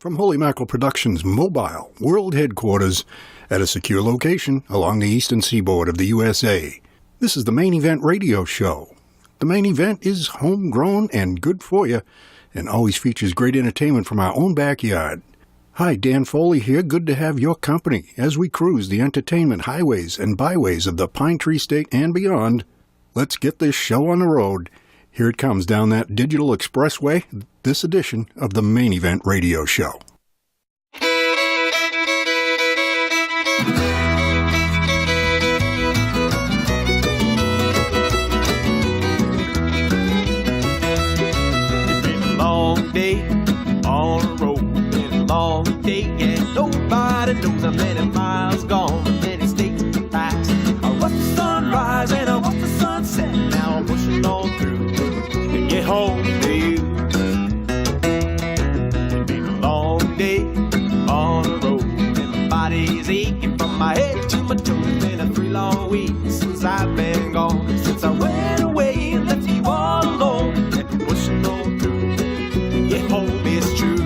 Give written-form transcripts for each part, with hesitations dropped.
from Holy Mackerel Productions' mobile world headquarters at a secure location along the eastern seaboard of the USA. This is the Maine Event Radio Show. The Maine Event is homegrown and good for you, and always features great entertainment from our own backyard. Hi, Dan Foley here. Good to have your company as we cruise the entertainment highways and byways of the Pine Tree State and beyond. Let's get this show on the road. Here it comes down that digital expressway, this edition of the Maine Event Radio Show. It's been a long day on the road, been a long day, and nobody knows how many miles gone, how many states passed. I watch the sunrise and I watch the sunset, now I'm pushing on through to get home to you. It's been a long day on the road, and my body's aching from my head to my toes. Been a 3 long weeks since I've been gone, since I went away and left you all alone, and pushing on through to get home. It's true.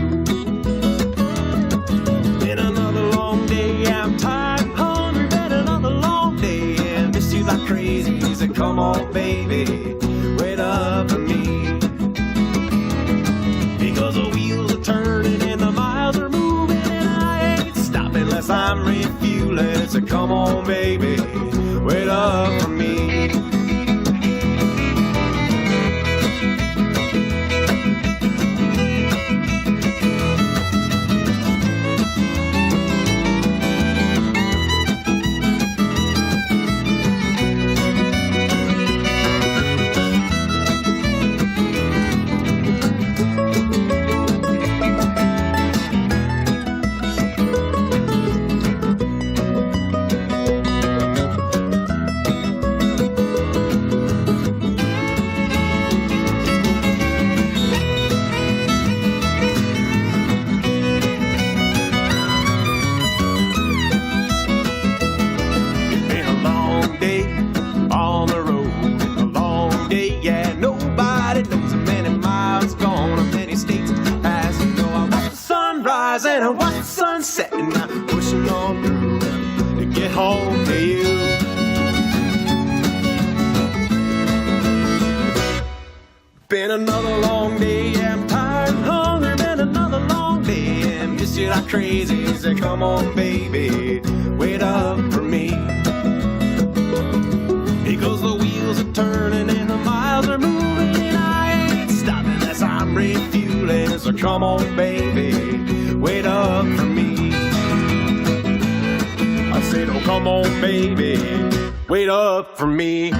Been another long day, I'm tired and hungry. Been another long day, and miss you like crazy. So come on, baby, wait up for me. Because the wheels are turning and the miles are moving, and I ain't stopping unless I'm refueling. So come on, baby, wait up for me. And I watch the sunset, and I'm pushing on through to get home to you. Been another long day, I'm tired and hungry. Been another long day, and miss you like crazy. So come on, baby, wait up for me. Because the wheels are turning and the miles are moving, and I ain't stopping unless I'm refueling. So come on, baby, wait up for me. I said, oh, come on, baby, wait up for me.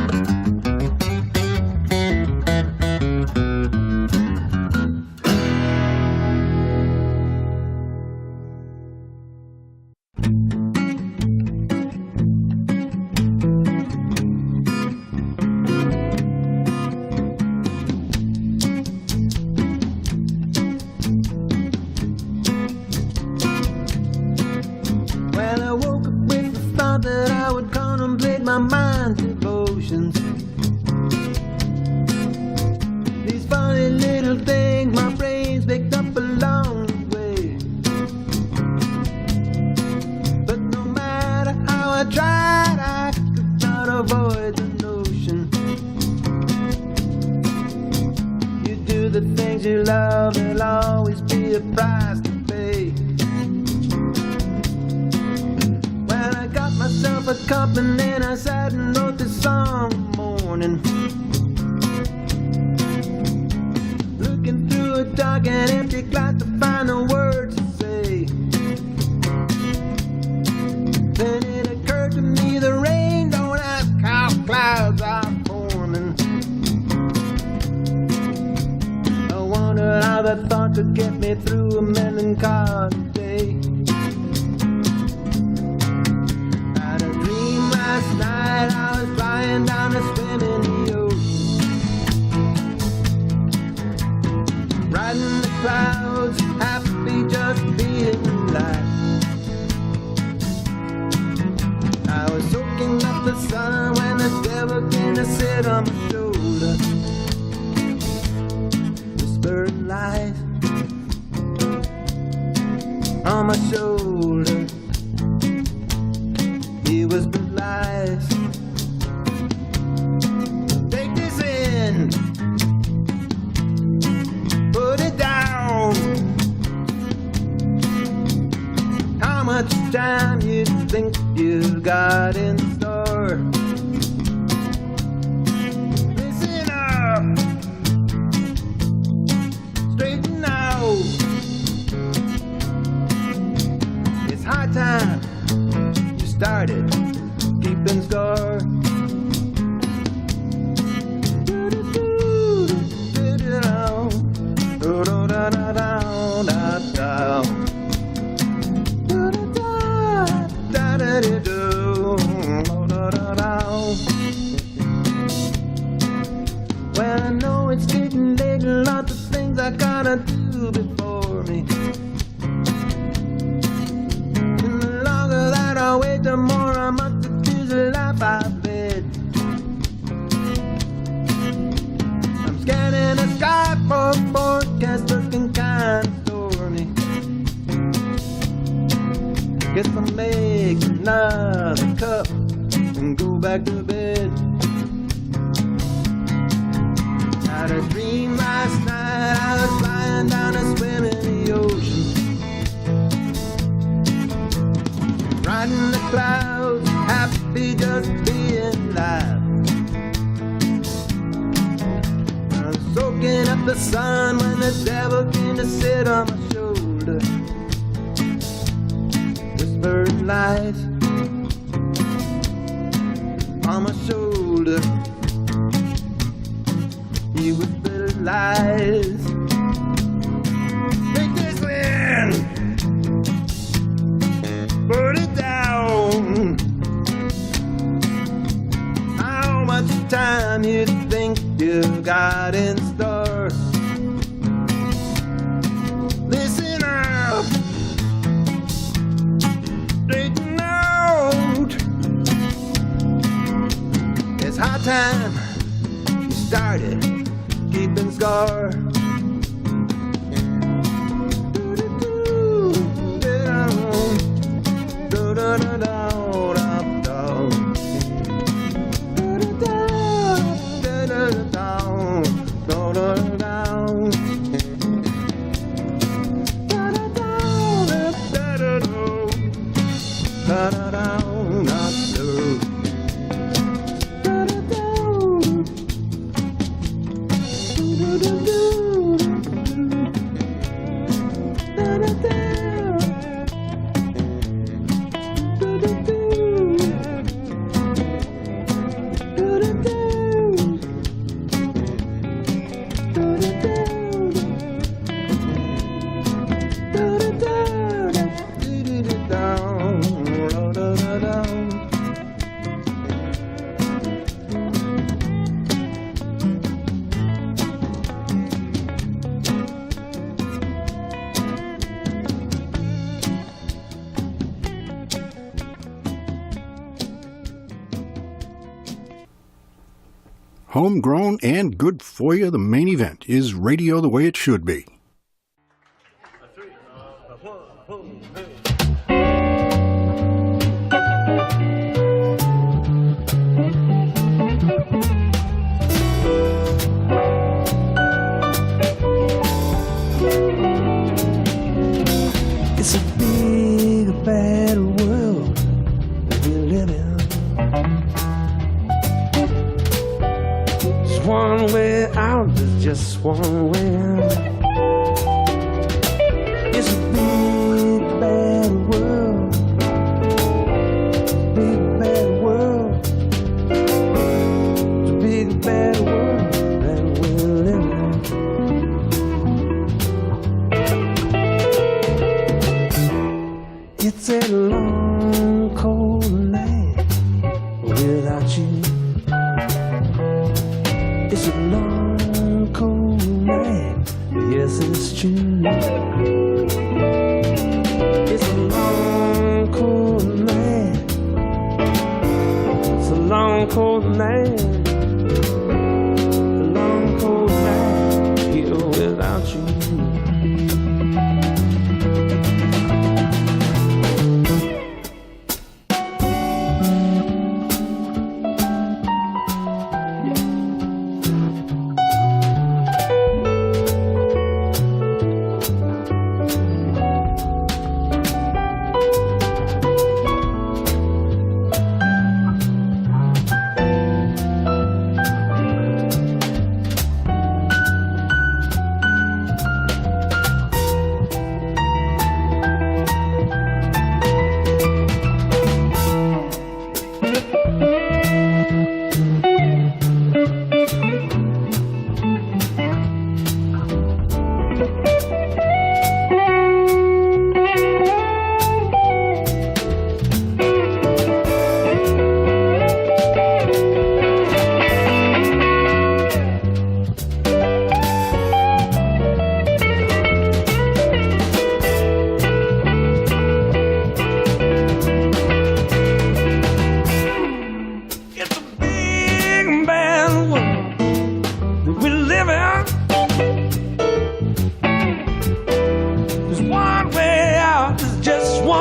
on my shoulder. He whispered lies. Take this in, put it down. How much time you think you got in store? Listen up, straighten out. It's high time you started keeping score. Well, I know it's getting late, and lots of things I gotta do before me. And the longer that I wait, the more I must choose the life I've led. I'm scanning the sky for a forecast looking kind of stormy. Guess I'll make another cup and go back to bed. Had a dream last night, I was flying down a swim in the ocean, riding the clouds, happy just being alive. I was soaking up the sun when the devil came to sit on my shoulder. Whispered lies on my shoulder. He whispered lies. Take this in, put it down. How much time you think you got in store? Listen up, straighten out. It's high time you started keeping score. Homegrown and good for you, the main event is radio the way it should be. It's a big, bad world that we live in. There's one way out, there's just one way in. It's a big, bad world. Big, bad world. It's a big, bad world that we live in. It's a long, cold night without you. It's a long, cold night, yes, it's true. It's a long, cold night. It's a long, cold night. A long, cold night here without you.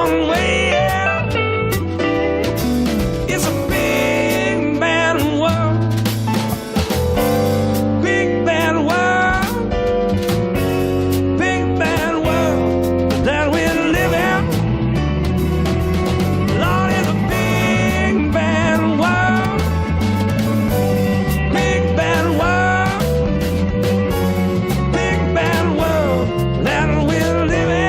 long way out. It's a big bad world, big bad world, big bad world that we live in. Lord, it's a big bad world, big bad world, big bad world that we live in.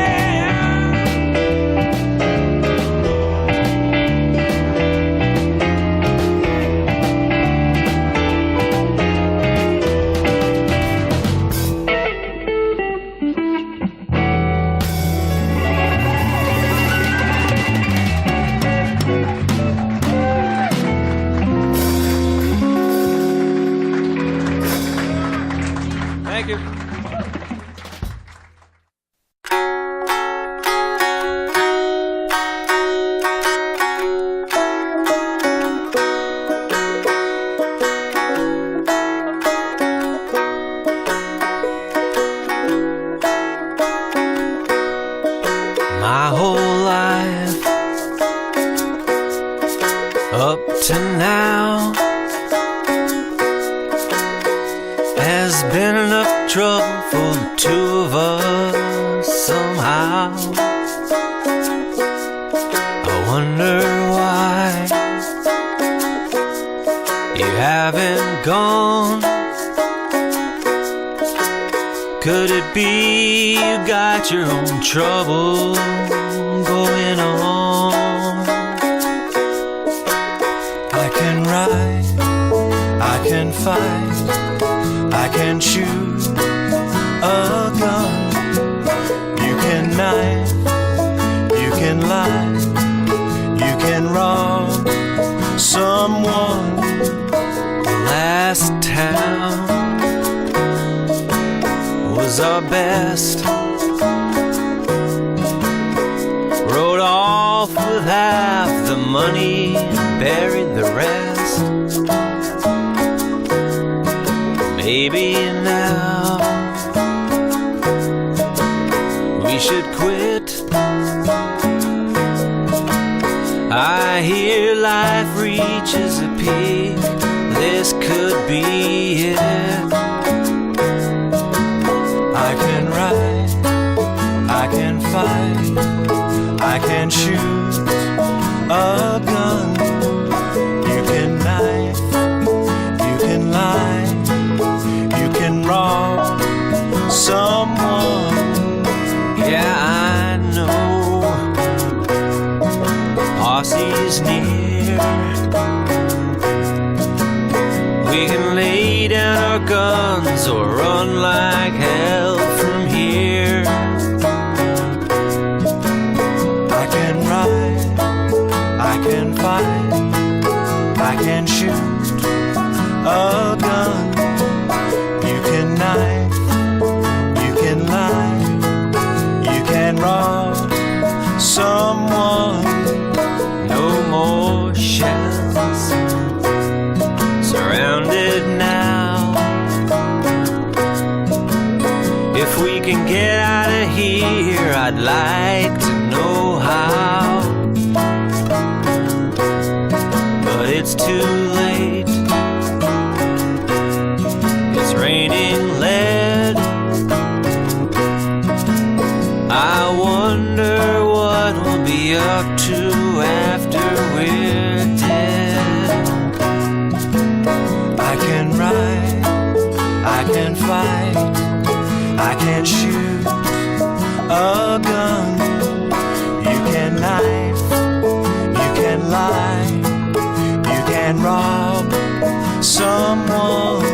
Thank you. My whole life up to now has been enough trouble for the two of us somehow. I wonder why you haven't gone. Could it be you got your own trouble going on? I can ride, I can fight, I can shoot a gun. You can knife, you can lie, you can rob someone. The last town was our best. Rode off with half the money, buried the rest. Maybe now we should quit. I hear life reaches a peak. This could be it. I can ride, I can fight, I can shoot a gun. You can knife, you can lie, you can rob someone. Yeah, I know posse's near. We can lay down our guns or run like hell from here. I can ride, I can fight, I can shoot a gun. You can knife, you can lie, you can rob someone. No more shells surrounded now. If we can get out of here, I'd like to know how. But it's too late. It's raining lead. I wonder what we'll be up to after we're dead. I can ride, I can fight, I can shoot a gun. You can knife, you can lie, you can rob someone.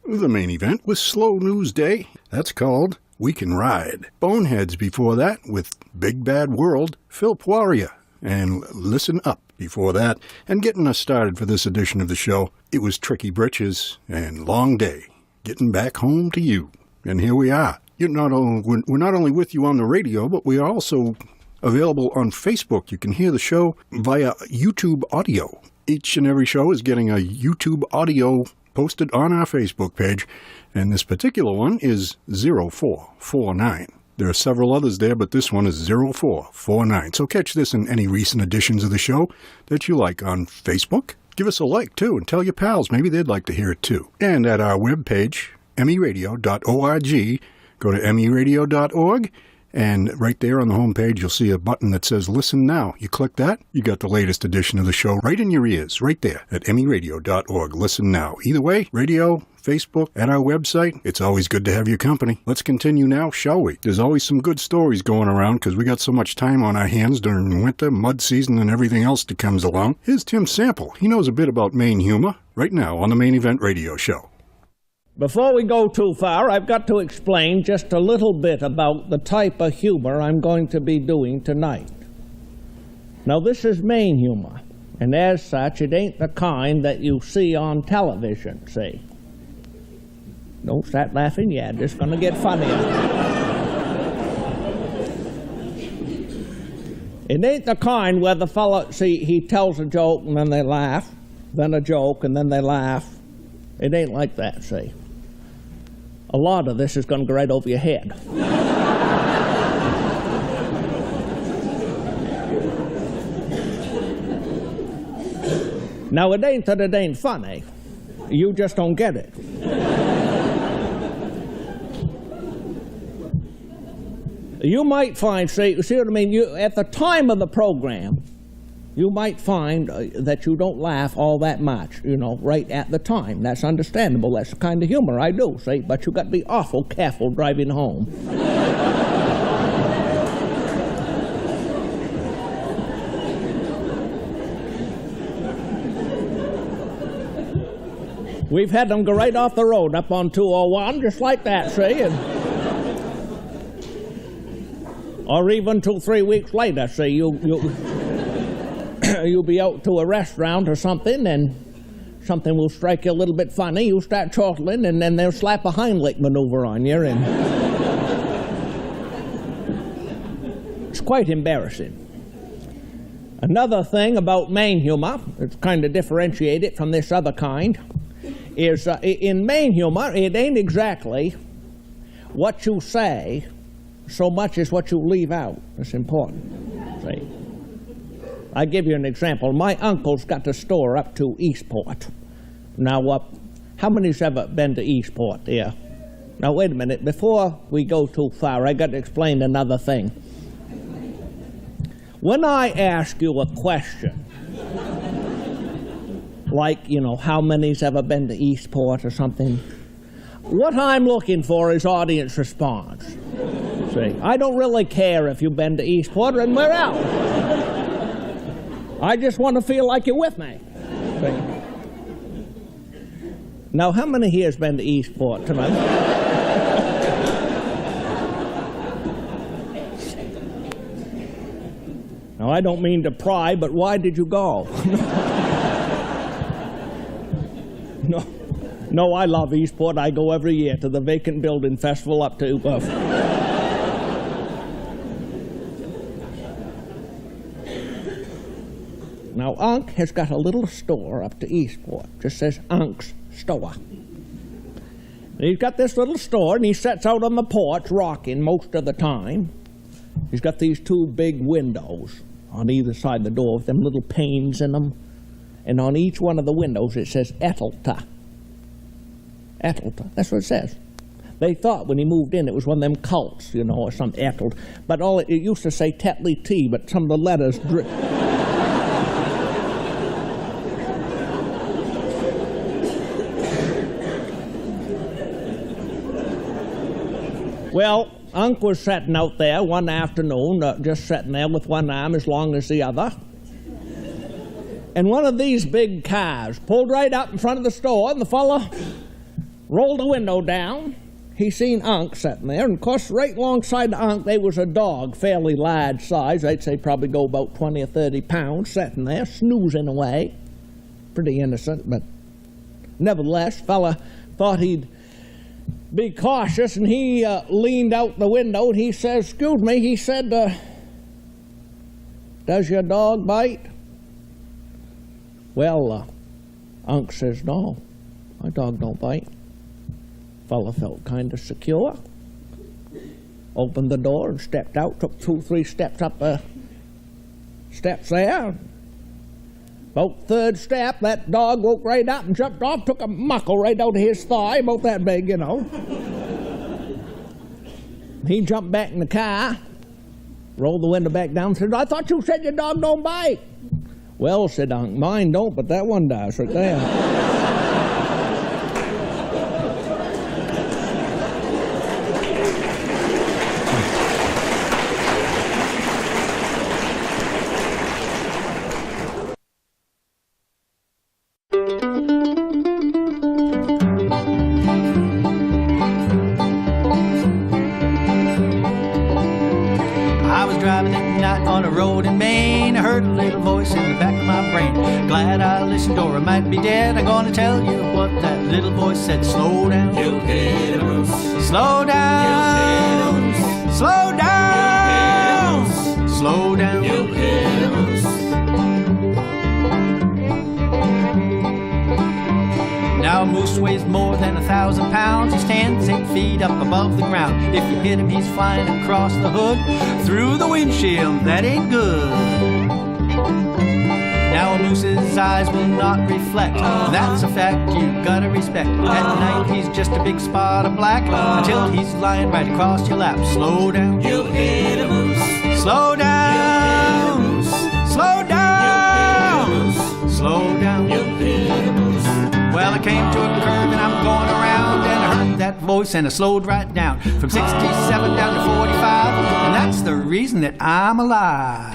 The main event was Slow News Day. That's called We Can Ride. Boneheads before that with Big Bad World, Phil Poirier. And Listen Up before that. And getting us started for this edition of the show, it was Tricky Britches and Long Day, Getting Back Home to You. And here we are. We're not only with you on the radio, but we are also available on Facebook. You can hear the show via YouTube audio. Each and every show is getting a YouTube audio posted on our Facebook page, and this particular one is 0449. There are several others there, but this one is 0449. So catch this and any recent editions of the show that you like on Facebook. Give us a like, too, and tell your pals. Maybe they'd like to hear it, too. And at our webpage, meradio.org, go to meradio.org, and right there on the homepage, you'll see a button that says Listen Now. You click that, you got the latest edition of the show right in your ears, right there at meradio.org. Listen Now. Either way, radio, Facebook, at our website, it's always good to have your company. Let's continue now, shall we? There's always some good stories going around because we got so much time on our hands during winter, mud season, and everything else that comes along. Here's Tim Sample. He knows a bit about Maine humor right now on the Main Event Radio Show. Before we go too far, I've got to explain just a little bit about the type of humor I'm going to be doing tonight. Now, this is Maine humor, and as such, it ain't the kind that you see on television, see? Don't start laughing yet, it's going to get funnier. It ain't the kind where the fella, see, he tells a joke and then they laugh, then a joke and then they laugh. It ain't like that, see? A lot of this is going to go right over your head. Now, it ain't that it ain't funny. You just don't get it. You might find, see what I mean? At the time of the program, you might find that you don't laugh all that much, right at the time. That's understandable. That's the kind of humor I do, see? But you got to be awful careful driving home. We've had them go right off the road up on 201, just like that, see? Or even 2 or 3 weeks later, see? You'll be out to a restaurant or something, and something will strike you a little bit funny. You start chortling, and then they'll slap a Heimlich maneuver on you, and it's quite embarrassing. Another thing about Maine humor, it's kind of differentiate it from this other kind, is in Maine humor, it ain't exactly what you say so much as what you leave out. It's important, see? I'll give you an example. My uncle's got a store up to Eastport. Now, how many's ever been to Eastport there? Now, wait a minute. Before we go too far, I got to explain another thing. When I ask you a question, like, how many's ever been to Eastport or something, what I'm looking for is audience response. See, I don't really care if you've been to Eastport or anywhere else. I just want to feel like you're with me. See? Now, how many here has been to Eastport tonight? Now, I don't mean to pry, but why did you go? No, I love Eastport. I go every year to the Vacant Building Festival up to... Now, Unc has got a little store up to Eastport. Just says Unc's Store. And he's got this little store, and he sits out on the porch rocking most of the time. He's got these 2 big windows on either side of the door with them little panes in them. And on each one of the windows it says Ethelta. Ethelta, that's what it says. They thought when he moved in it was one of them cults, or some Ethel. But it used to say Tetley T, but some of the letters... Well, Unc was sitting out there one afternoon, just sitting there with one arm as long as the other. And one of these big cars pulled right up in front of the store, and the fella rolled the window down. He seen Unc sitting there, and of course, right alongside the Unc, there was a dog, fairly large size. I'd say probably go about 20 or 30 pounds, sitting there, snoozing away. Pretty innocent, but nevertheless, fella thought he'd be cautious, and he leaned out the window, and he says, "Excuse me," he said, "does your dog bite?" Well, Unc says, "No, my dog don't bite." Fella felt kind of secure. Opened the door and stepped out, took 2 or 3 steps up the steps there. About third step, that dog woke right up and jumped off, took a muckle right out of his thigh, about that big, you know. He jumped back in the car, rolled the window back down, and said, "I thought you said your dog don't bite." "Well," said Unc, "mine don't, but that one does right there." Driving at night on a road in Maine, I heard a little voice in the back of my brain. Glad I listened or I might be dead. I'm gonna tell you what that little voice said. Slow down, you hit a moose. Slow down, slow down, slow down, you hit a moose. Now a moose weighs more than 1,000 pounds. He stands 8 feet up above the ground. If you hit him, he's flying across the hood, through the windshield. That ain't good. Now a moose's eyes will not reflect. That's a fact you gotta respect. At night he's just a big spot of black, until he's lying right across your lap. Slow down, you hit a moose. Slow down, slow down, slow down, you hit a moose. Well, I came to a curve and I'm going around, and I heard that voice and I slowed right down, from 67 down to 45, and that's the reason that I'm alive.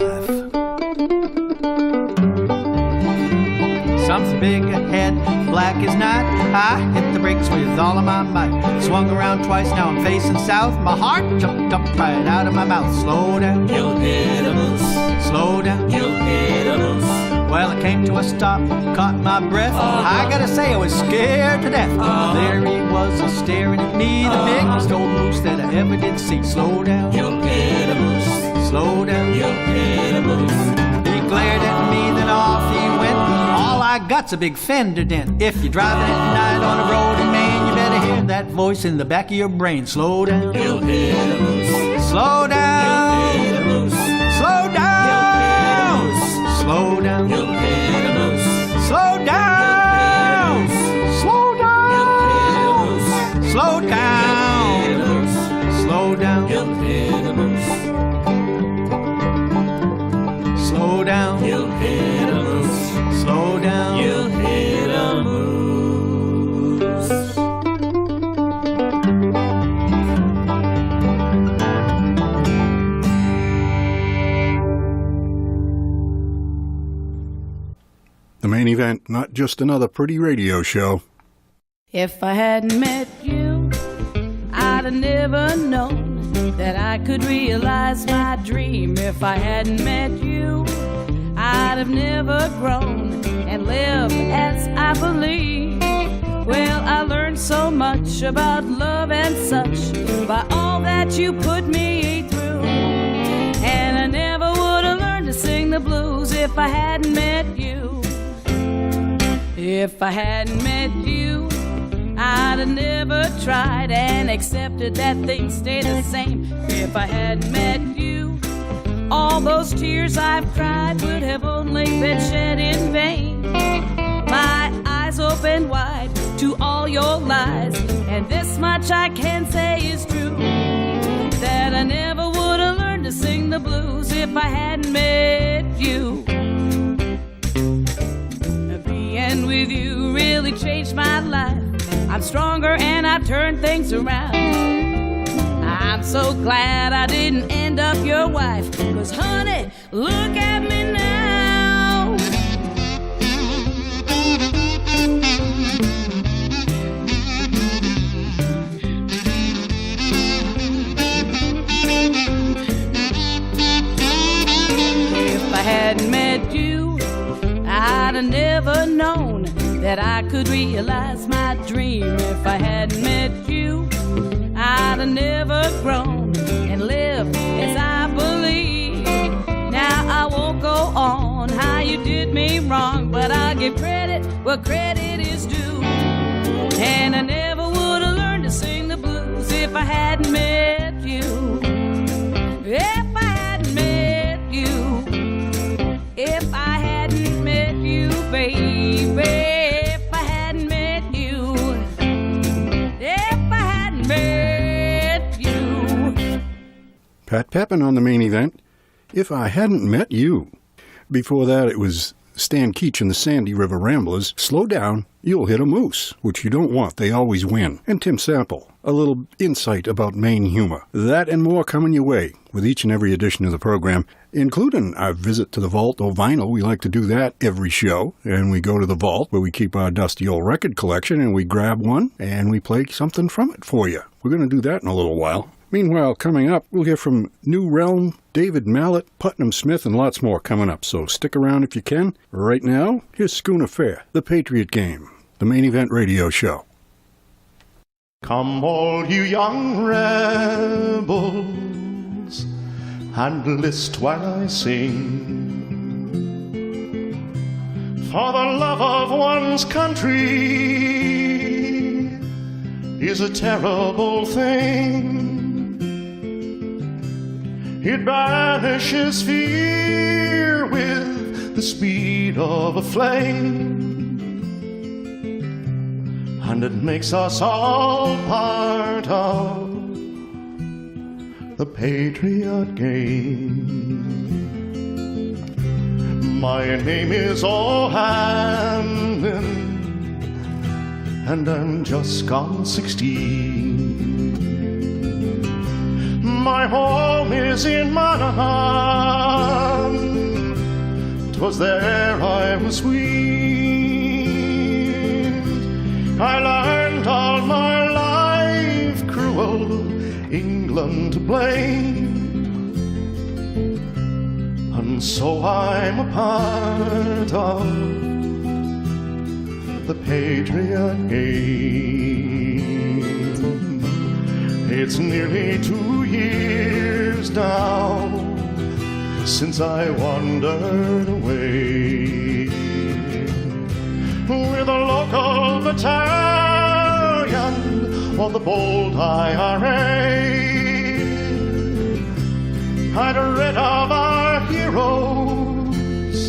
Something big ahead, black as night. I hit the brakes with all of my might. Swung around twice, now I'm facing south. My heart jumped up right out of my mouth. Slow down, you'll hit a moose. Slow down, you'll hit a moose. Well, I came to a stop, caught my breath. I gotta say, I was scared to death. There he was, staring at me, the biggest old moose that I ever did see. Slow down, you'll hit a moose. Slow down, you'll hit a moose. He glared at me, then off he went. All I got's a big fender dent. If you're driving at night on a road in Maine, you better hear that voice in the back of your brain. Slow down, you'll hit a moose. Slow down, you'll hit a moose. Slow down, slow down, you'll hit a moose. Slow down, slow down, slow down, slow down, you'll hit a moose. Slow down, you'll hit a moose. Slow down, you'll hit a moose. The Main Event, not just another pretty radio show. If I hadn't met you, I'd have never known that I could realize my dream. If I hadn't met you, I'd have never grown and lived as I believe. Well, I learned so much about love and such by all that you put me through. And I never would have learned to sing the blues if I hadn't met you. If I hadn't met you, I'd have never tried and accepted that things stay the same. If I hadn't met you, all those tears I've cried would have only been shed in vain. My eyes open wide to all your lies, and this much I can say is true, that I never would have learned to sing the blues if I hadn't met you. Being with you really changed my life. I'm stronger and I turned things around. I'm so glad I didn't end up your wife, 'cause honey, look at me now. that I could realize my dream. If I hadn't met you, I'd have never grown and lived as I believe. Now I won't go on how you did me wrong, but I'll give credit where credit is due. And I never would have learned to sing the blues if I hadn't met you. If I hadn't met you, if I hadn't met you, baby, if I hadn't met you, if I hadn't met you. Pat Pepin on the Maine Event, If I Hadn't Met You. Before that, it was Stan Keach and the Sandy River Ramblers, Slow Down, You'll Hit a Moose, which you don't want, they always win. And Tim Sample, a little insight about Maine humor. That and more coming your way with each and every edition of the program, including our visit to the vault or vinyl. We like to do that every show, and we go to the vault where we keep our dusty old record collection, and we grab one, and we play something from it for you. We're going to do that in a little while. Meanwhile, coming up, we'll hear from New Realm, David Mallet, Putnam Smith, and lots more coming up, so stick around if you can. Right now, here's Schooner Fair, The Patriot Game, the Maine Event Radio Show. Come all you young rebels and list while I sing. For the love of one's country is a terrible thing. It banishes fear with the speed of a flame, and it makes us all part of the patriot game. My name is O'Hanlon, and I'm just gone 16. My home is in Monaghan, 'twas there I was weaned. I learned all my life cruel England to blame, and so I'm a part of the patriot game. It's nearly 2 years now since I wandered away with a local battalion of the bold IRA. I'd read of our heroes,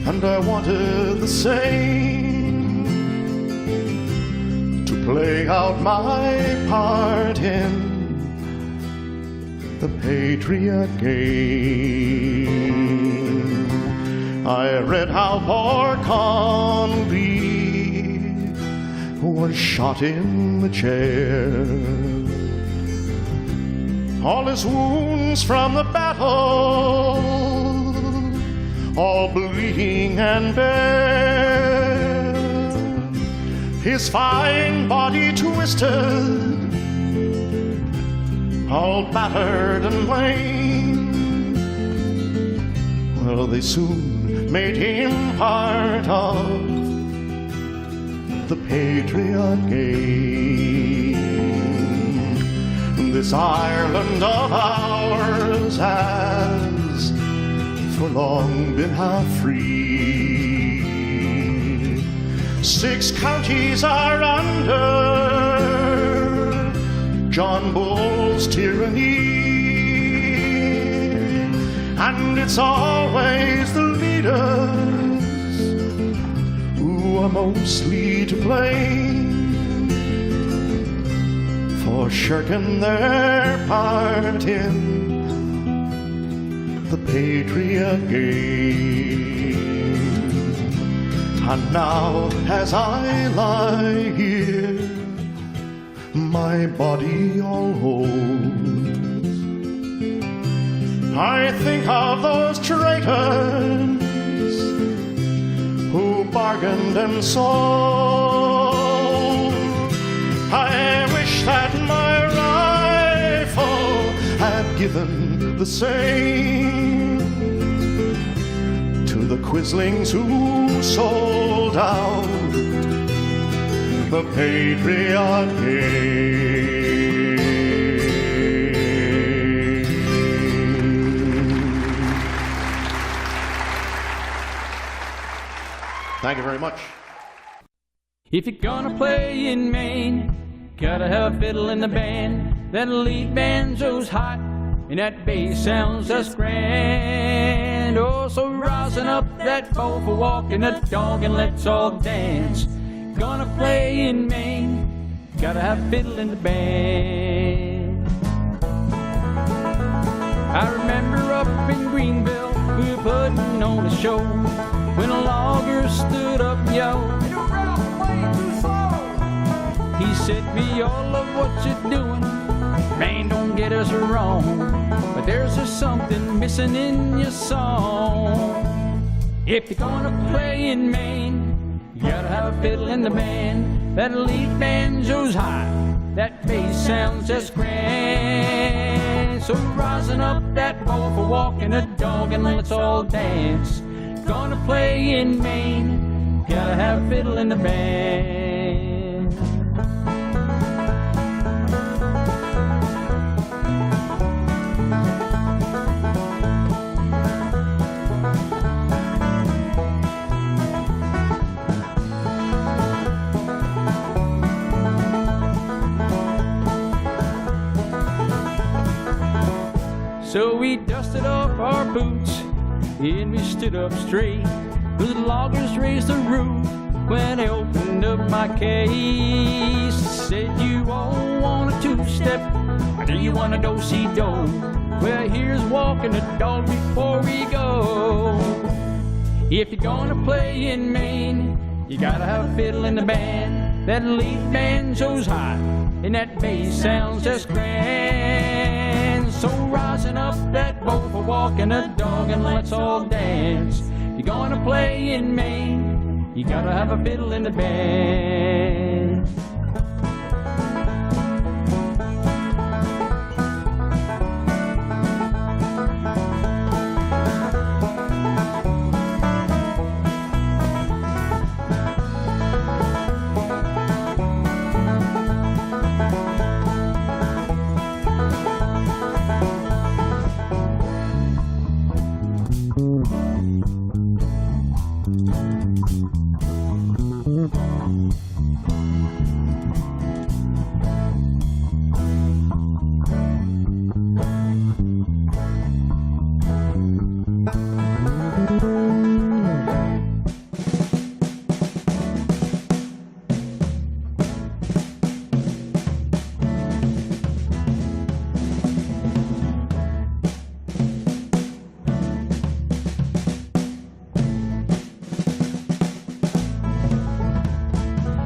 and I wanted the same, to play out my part in the patriot game. I read how poor Connolly was shot in the chair, all his wounds from the battle, all bleeding and bare, his fine body twisted, all battered and lame. Well, they soon made him part of the patriot game. This Ireland of ours has for long been half free. 6 counties are under John Bull's tyranny, and it's always the leaders who are mostly to blame for shirking their part in the patriot game. And now as I lie here, my body all holds, I think of those traitors who bargained and sold. I wish that my rifle had given the same to the quislings who sold out the Patriot King. Thank you very much. If you're gonna play in Maine, gotta have a fiddle in the band. That lead banjo's hot, and that bass sounds just grand. Oh, so rosin up that bow for walking the dog and let's all dance. Gonna play in Maine, gotta have a fiddle in the band. I remember up in Greenville, we were putting on a show when a logger stood up, yo. He said, we all love what you're doing, man, don't get us wrong, but there's just something missing in your song. If you're gonna play in Maine, you gotta have a fiddle in the band. That lead banjo's high, that bass sounds just grand. So rising up that bow for walking a dog and let's all dance. Gonna play in Maine, gotta have a fiddle in the band. So we dusted off our boots and we stood up straight. The loggers raised the roof when they opened up my case. Said, you all want a two-step, or do you want a do-si-do? Well, here's walking the dog before we go. If you're gonna play in Maine, you gotta have a fiddle in the band. That lead banjo's high, and that bass sounds just grand. So rising up that bow for walking a dog and let's all dance. You're gonna play in Maine, you gotta have a fiddle in the band.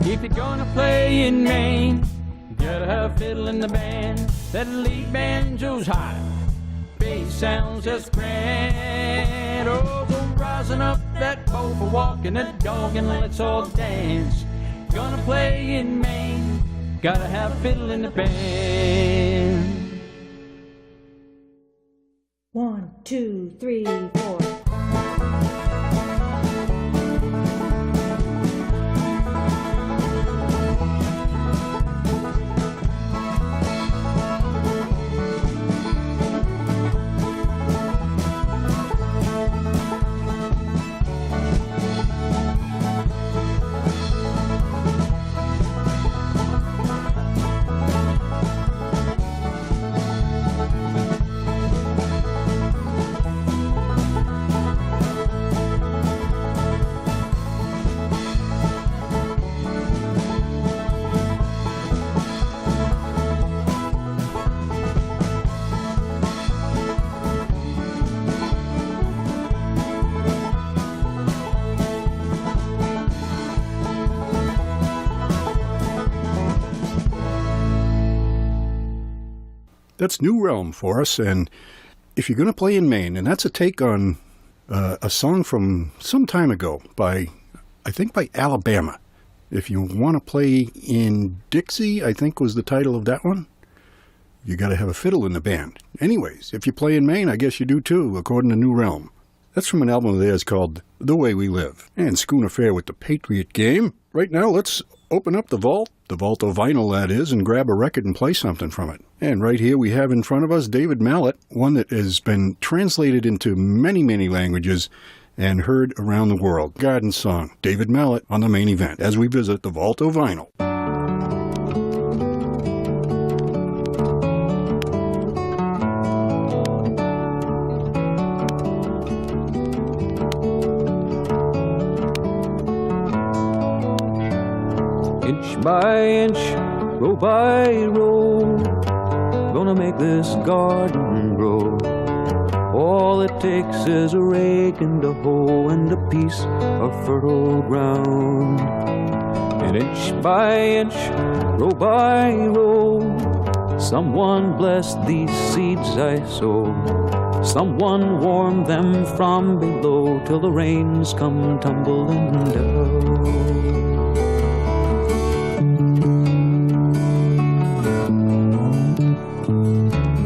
If you're gonna play in Maine, you gotta have a fiddle in the band. That lead banjo's high, bass sounds just grand. Oh, so rising up that bow for walking a dog and let's all dance. Gonna play in Maine, gotta have a fiddle in the band. 1, 2, 3, 4. That's New Realm for us, and if you're going to play in Maine, and that's a take on a song from some time ago by Alabama. If you want to play in Dixie, I think was the title of that one, you got to have a fiddle in the band. Anyways, if you play in Maine, I guess you do too, according to New Realm. That's from an album of theirs called The Way We Live. And Schooner Fair with the Patriot Game. Right now, let's open up the vault of vinyl that is, and grab a record and play something from it. And right here we have in front of us David Mallet, one that has been translated into many, many languages and heard around the world. Garden Song, David Mallet on the Main Event as we visit the vault of vinyl. Inch by inch, row by row, gonna make this garden grow. All it takes is a rake and a hoe and a piece of fertile ground. And inch by inch, row by row, someone bless these seeds I sow. Someone warm them from below till the rains come tumbling down.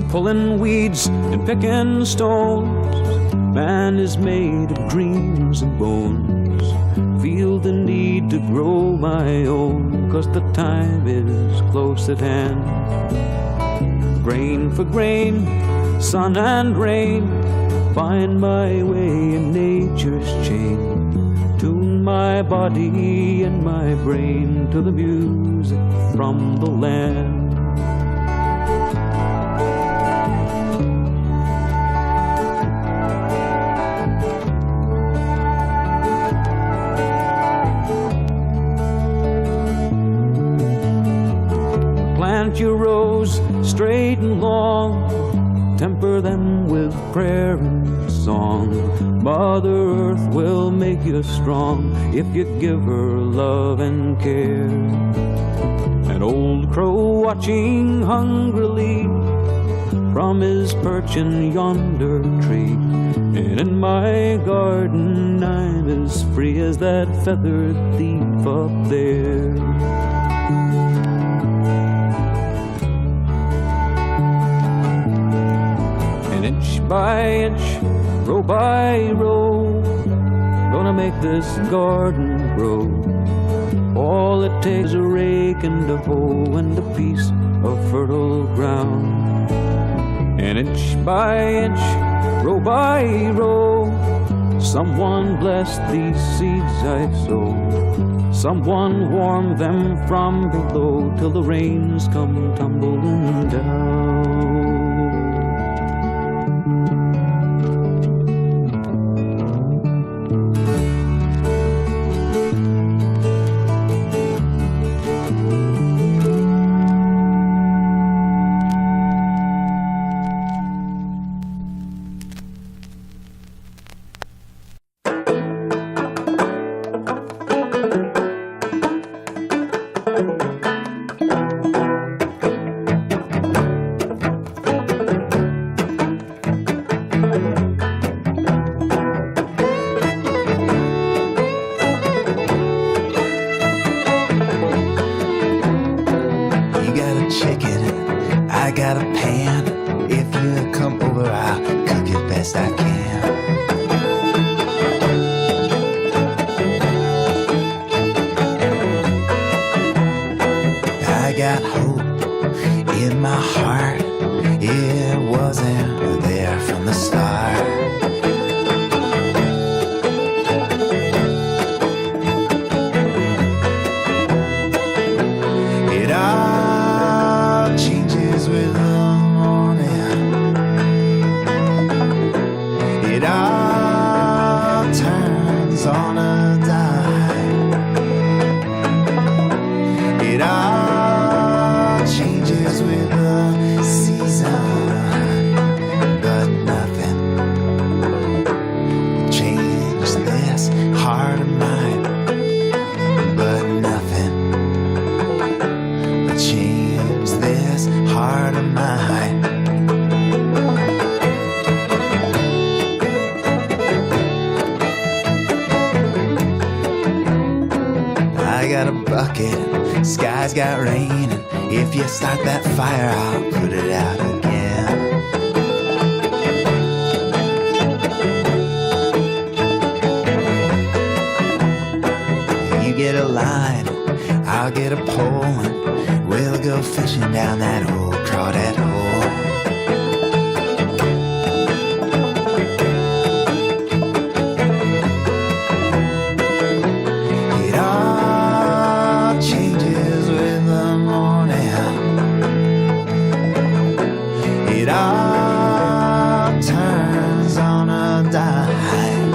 Pulling weeds and picking stones, man is made of dreams and bones. Feel the need to grow my own, 'cause the time is close at hand. Grain for grain, sun and rain, find my way in nature's chain. Tune my body and my brain to the music from the land. Plant your rows straight and long, temper them with prayer and song. Mother Earth will make you strong if you give her love and care. An old crow watching hungrily from his perch in yonder tree. And in my garden I'm as free as that feathered thief up there. Inch by inch, row by row, gonna make this garden grow. All it takes is a rake and a hoe and a piece of fertile ground. And inch by inch, row by row, someone bless these seeds I sow. Someone warm them from below till the rains come tumbling down. Skies got rain, and if you start that fire, I'll put it out again. get a line, I'll get a pole, and we'll go fishing down that old crawdad hole. It all changes with the morning. It all turns on a dime.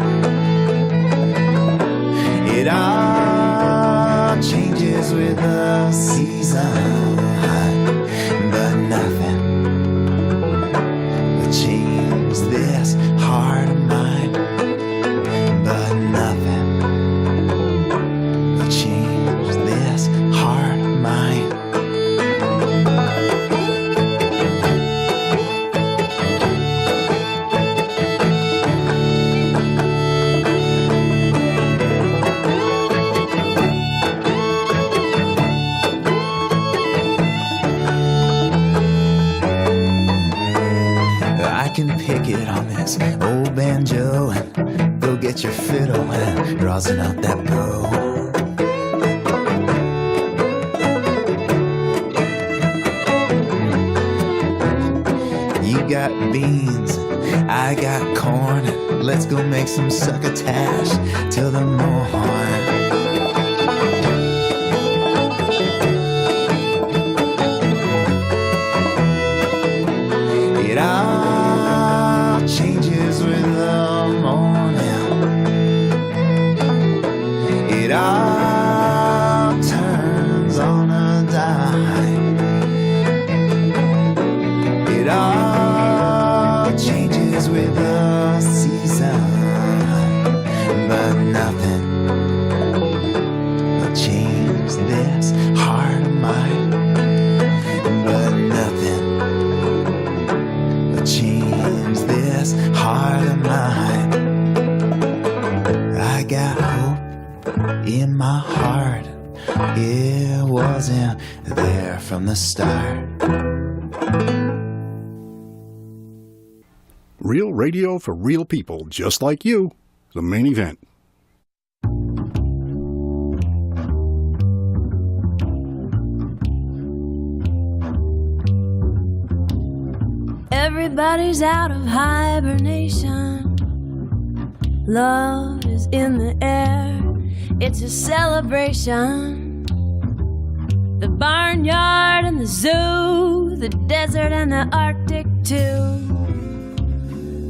It all changes with the season, but nothing will change this heart of mine. But nothing will change this heart of mine. I can pick it on this old banjo and go get your fiddle and rosin out that bow. You got beans, I got corn. Let's go make some succotash till the morn. It all changes with the morning. It all turns on a dime. It all changes with the season, but nothing will change this heart of mine. But nothing change this heart of mine. I got hope in my heart. It wasn't there from the start. Real radio for real people just like you. The Main Event. Everybody's out of hibernation. Love is in the air. It's a celebration. The barnyard and the zoo, the desert and the Arctic too,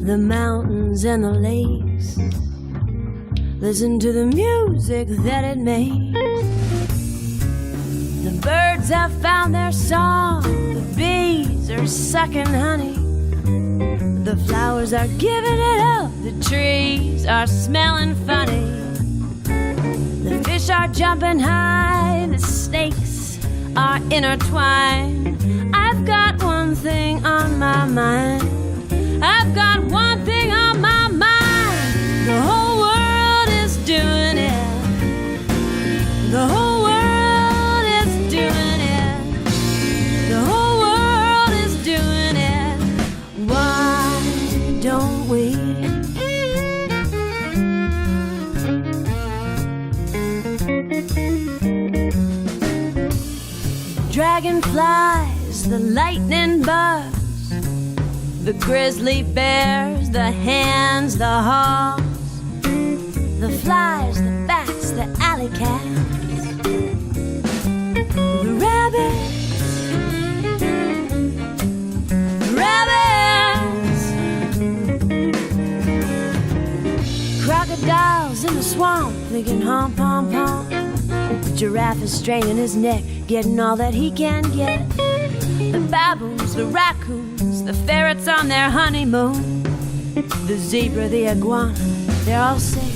the mountains and the lakes. Listen to the music that it makes. The birds have found their song. The bees are sucking honey. The flowers are giving it up. The trees are smelling funny. The fish are jumping high. The snakes are intertwined. I've got one thing on my mind. I've got one thing on my mind. The whole world is doing it. The whole world is doing it. The whole world is doing it. Why don't we? Dragonflies, the lightning bugs, the grizzly bears, the hens, the hogs, the flies, the bats, the alley cats, the rabbits, crocodiles in the swamp thinking hump, hump, hump. The giraffe is straining his neck, getting all that he can get. The baboons, the raccoons, the ferrets on their honeymoon, the zebra, the iguana, they're all saying,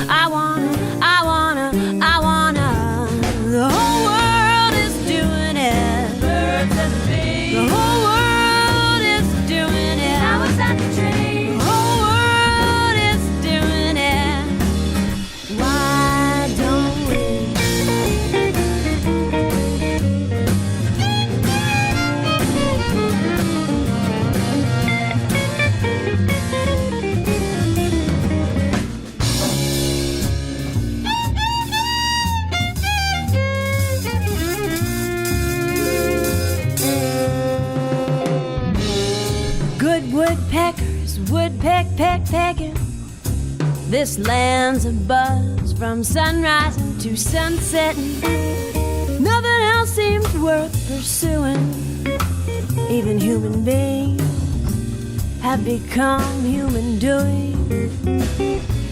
I wanna, I wanna, I wanna. The whole world is doing it. Birds and the bees. The whole world is doing it. I was at the tree. The whole world is doing it. Why don't we? pecking. This land's abuzz from sunrising to sunsetting. Nothing else seems worth pursuing. Even human beings have become human doing.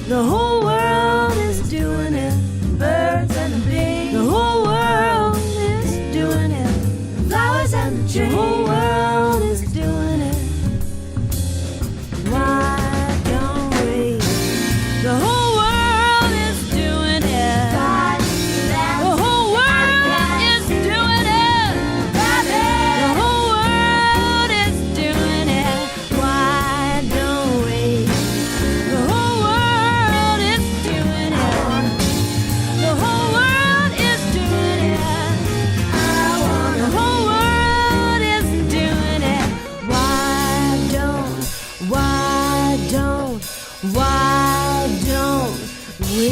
The whole world is doing it. Birds and the bees. The whole world is doing it. Flowers and the trees. The whole world is doing it. Why don't we? The whole world is doing it. The whole world is doing it. The whole world is doing it. Why don't we? The whole world is doing it. The whole world is doing it. The whole world is doing it. Why don't we?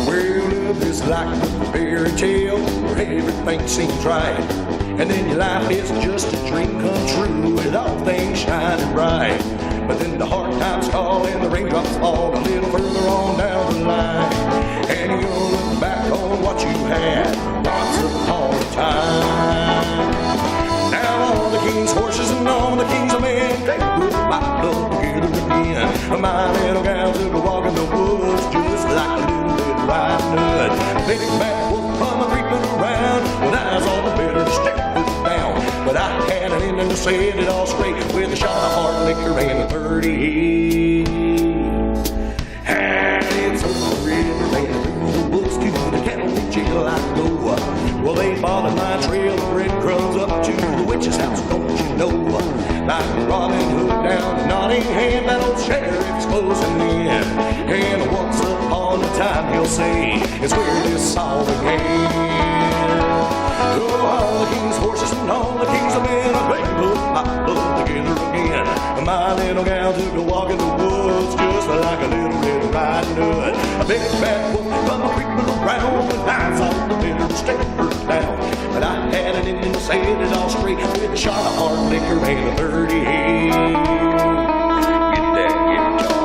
Well, this like a fairy tale where everything seems right, and then your life is just a dream come true with all things shining bright. But then the hard times call and the raindrops fall a little further on down the line, and you'll look back on what you had once upon a time. Now all the king's horses and all the king's men can't put my blood together again. My little gal took a walk in the woods just like a little Red Riding Hood. Big bad wolf come a creeping around with eyes all the better to step it down. But I had an ending to set it all straight with a shot of hard liquor and a 38. And it's over the river and through the woods to the county jail I go. Well, they followed my trail of breadcrumbs up to the witch's house, don't you know? Like Robin Hood down to Nottingham, that old sheriff's closing in. And once upon a time, he'll say, it's where this all began. Oh, all the king's horses and all the king's men, they put my blood together again. My little gal took a walk in the woods just like a little Red Riding Hood. A big bad wolf come creeping around with eyes on the bitter to step her down. But I had an ending to set it all straight with a shot of hard liquor and a 38. Get that guitar.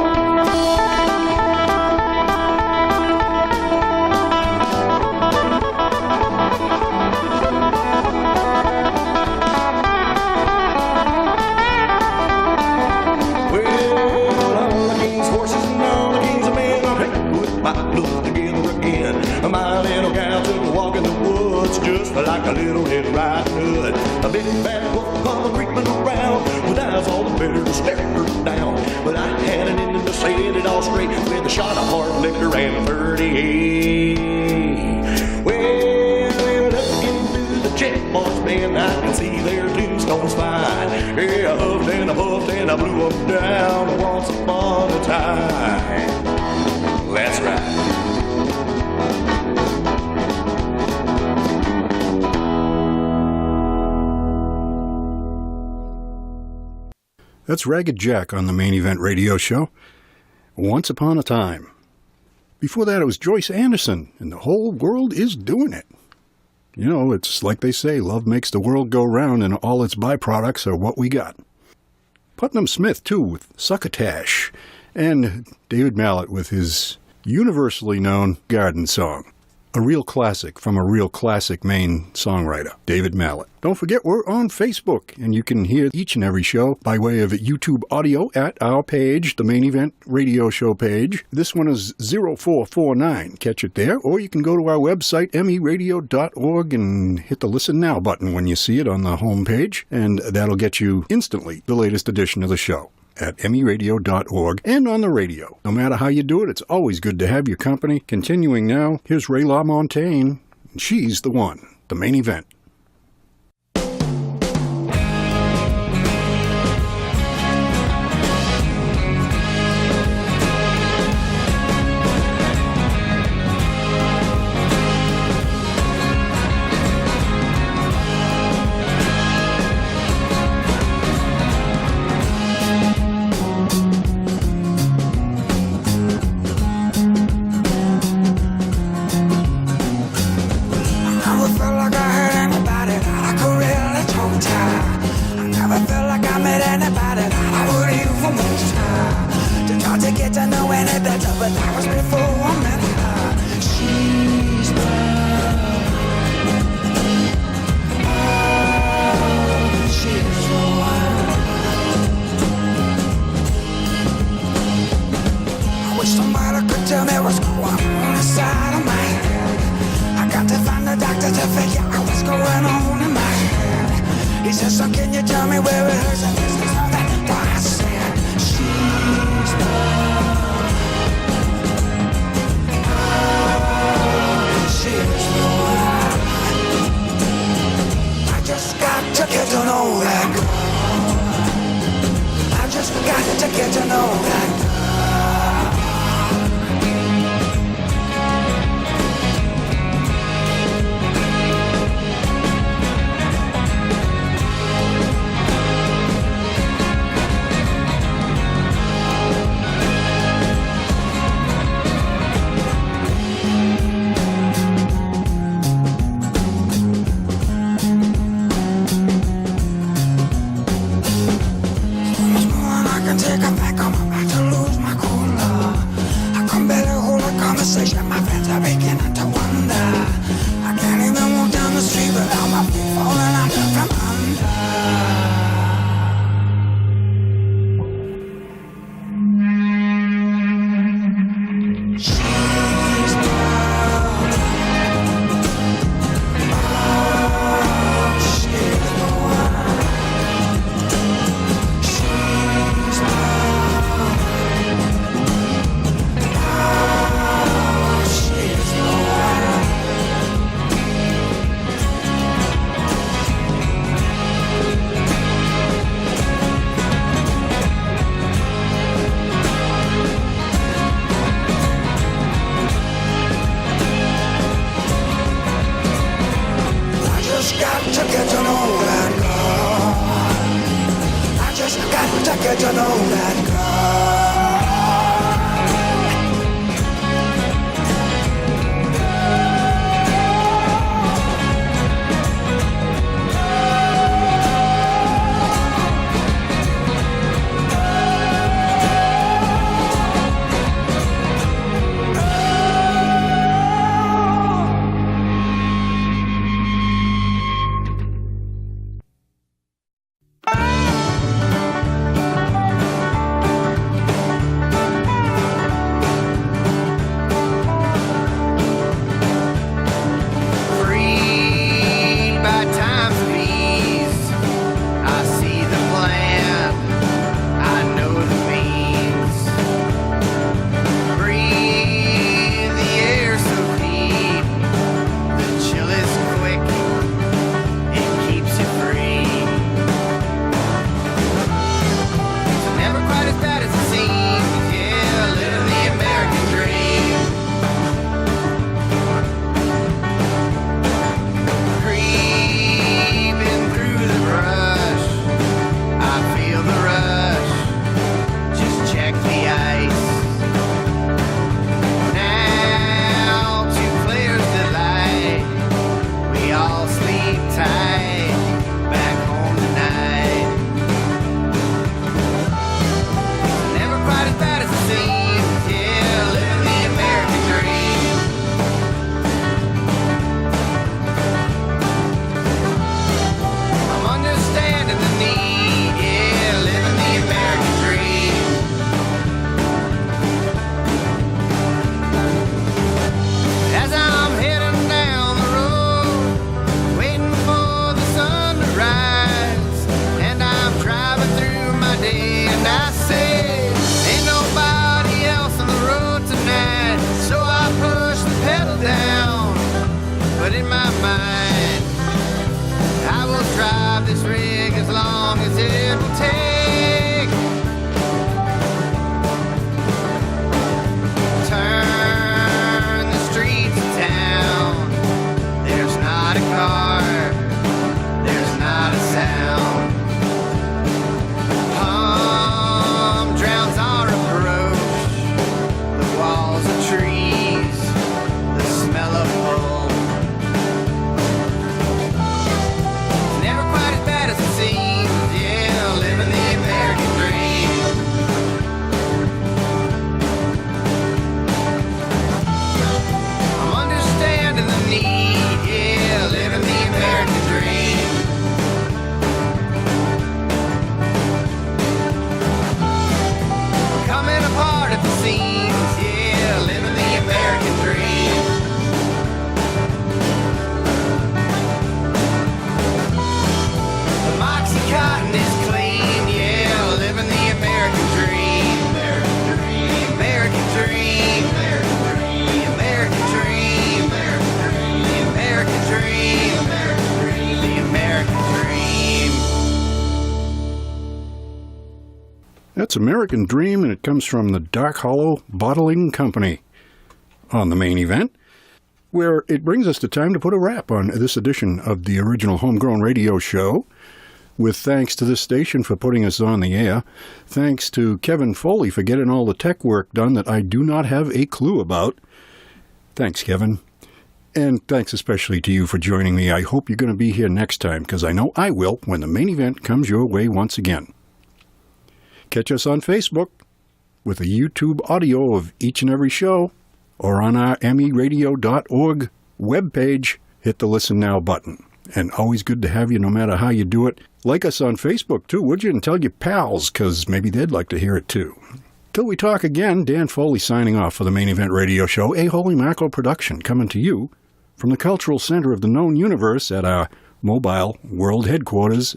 My little gal took a walk in the woods just like a little Red Riding Hood. A big bad wolf come creeping around with eyes all the better to stare her down. But I had an ending to set it all straight with a shot of hard liquor and a 38. Well, looking through the checkbox bin, I can see their tombstones fine. Yeah, I huffed and I puffed and I blew them down once upon a time. That's right. That's Ragged Jack on the Maine Event Radio Show. Once Upon a Time. Before that, it was Joyce Anderson, and the whole world is doing it. You know, it's like they say, love makes the world go round, and all its byproducts are what we got. Putnam Smith, too, with Succotash, and David Mallet with his universally known Garden Song. A real classic from a real classic Maine songwriter, David Mallet. Don't forget, we're on Facebook, and you can hear each and every show by way of YouTube audio at our page, the Maine Event Radio Show page. This one is 0449. Catch it there, or you can go to our website, meradio.org, and hit the Listen Now button when you see it on the home page, and that'll get you instantly the latest edition of the show at meradio.org and on the radio. No matter how you do it, it's always good to have your company. Continuing now, here's Ray LaMontagne. She's the one, the Maine Event. get to know any better, but that was before I met her. She's mine. Oh, she's the one. I wish somebody could tell me what's going on inside of my head. I got to find a doctor to figure out what's going on in my head. He said, so can you tell me where it hurts? And this is all that I said. She's mine. She's the one. I just got to get to know that girl. I just got to get to know that girl. That's American Dream, and it comes from the Dark Hollow Bottling Company on the Maine Event, where it brings us to time to put a wrap on this edition of the original Homegrown Radio Show, with thanks to this station for putting us on the air, thanks to Kevin Foley for getting all the tech work done that I do not have a clue about. Thanks, Kevin. And thanks especially to you for joining me. I hope you're going to be here next time, because I know I will when the Maine Event comes your way once again. Catch us on Facebook with a YouTube audio of each and every show, or on our meradio.org webpage. Hit the Listen Now button. And always good to have you no matter how you do it. Like us on Facebook too, would you? And tell your pals, because maybe they'd like to hear it too. Till we talk again, Dan Foley signing off for the Maine Event Radio Show, a Holy Mackerel production coming to you from the cultural center of the known universe at our mobile world headquarters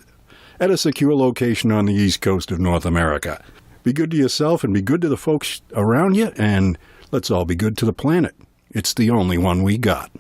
at a secure location on the east coast of North America. Be good to yourself and be good to the folks around you, and let's all be good to the planet. It's the only one we got.